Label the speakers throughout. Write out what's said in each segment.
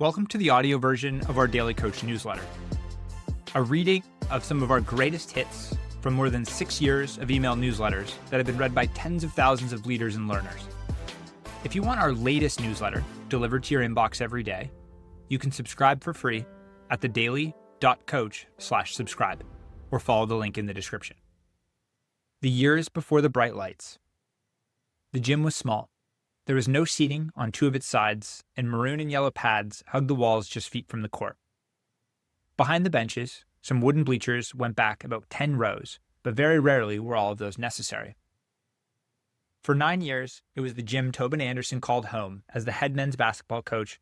Speaker 1: Welcome to the audio version of our Daily Coach newsletter, a reading of some of our greatest hits from more than 6 years of email newsletters that have been read by tens of thousands of leaders and learners. If you want our latest newsletter delivered to your inbox every day, you can subscribe for free at thedaily.coach/subscribe or follow the link in the description. The years before the bright lights. The gym was small. There was no seating on two of its sides, and maroon and yellow pads hugged the walls just feet from the court. Behind the benches, some wooden bleachers went back about 10 rows, but very rarely were all of those necessary. For 9 years, it was the gym Tobin Anderson called home as the head men's basketball coach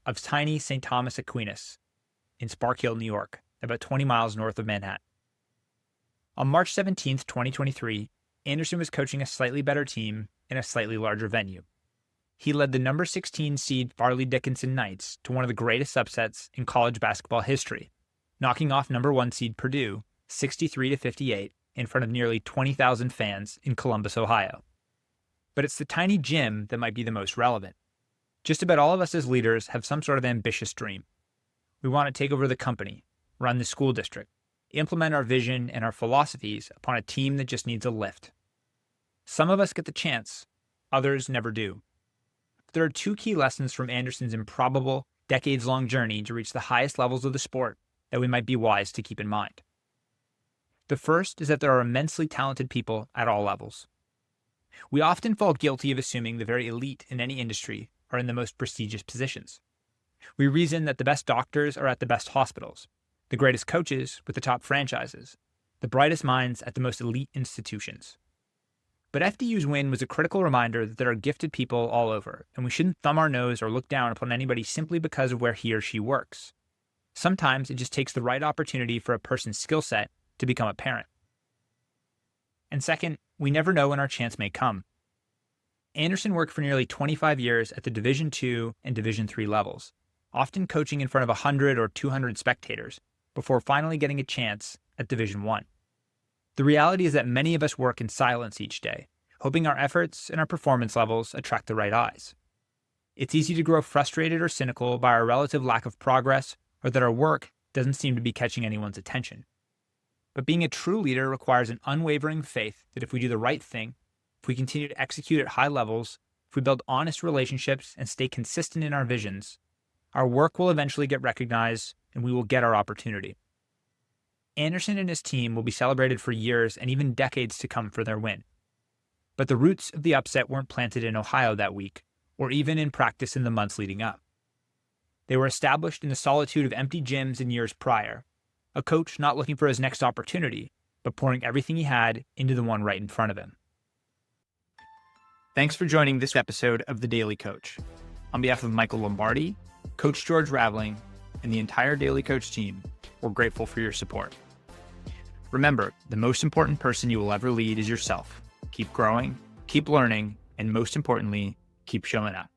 Speaker 1: of tiny St. Thomas Aquinas in Spark Hill, New York, about 20 miles north of Manhattan. On March 17, 2023, Anderson was coaching a slightly better team in a slightly larger venue. He led the number 16 seed Fairleigh Dickinson Knights to one of the greatest upsets in college basketball history, knocking off number 1 seed Purdue 63-58 in front of nearly 20,000 fans in Columbus, Ohio. But it's the tiny gym that might be the most relevant. Just about all of us as leaders have some sort of ambitious dream. We want to take over the company, run the school district, implement our vision and our philosophies upon a team that just needs a lift. Some of us get the chance, others never do. There are 2 key lessons from Anderson's improbable, decades-long journey to reach the highest levels of the sport that we might be wise to keep in mind. The first is that there are immensely talented people at all levels. We often fall guilty of assuming the very elite in any industry are in the most prestigious positions. We reason that the best doctors are at the best hospitals, the greatest coaches with the top franchises, the brightest minds at the most elite institutions. But FDU's win was a critical reminder that there are gifted people all over, and we shouldn't thumb our nose or look down upon anybody simply because of where he or she works. Sometimes it just takes the right opportunity for a person's skill set to become apparent. And second, we never know when our chance may come. Anderson worked for nearly 25 years at the Division II and Division III levels, often coaching in front of 100 or 200 spectators, before finally getting a chance at Division I. The reality is that many of us work in silence each day, hoping our efforts and our performance levels attract the right eyes. It's easy to grow frustrated or cynical by our relative lack of progress or that our work doesn't seem to be catching anyone's attention. But being a true leader requires an unwavering faith that if we do the right thing, if we continue to execute at high levels, if we build honest relationships and stay consistent in our visions, our work will eventually get recognized and we will get our opportunity. Anderson and his team will be celebrated for years and even decades to come for their win. But the roots of the upset weren't planted in Ohio that week, or even in practice in the months leading up. They were established in the solitude of empty gyms in years prior, a coach not looking for his next opportunity, but pouring everything he had into the one right in front of him. Thanks for joining this episode of The Daily Coach. On behalf of Michael Lombardi, Coach George Raveling, and the entire Daily Coach team, we're grateful for your support. Remember, the most important person you will ever lead is yourself. Keep growing, keep learning, and most importantly, keep showing up.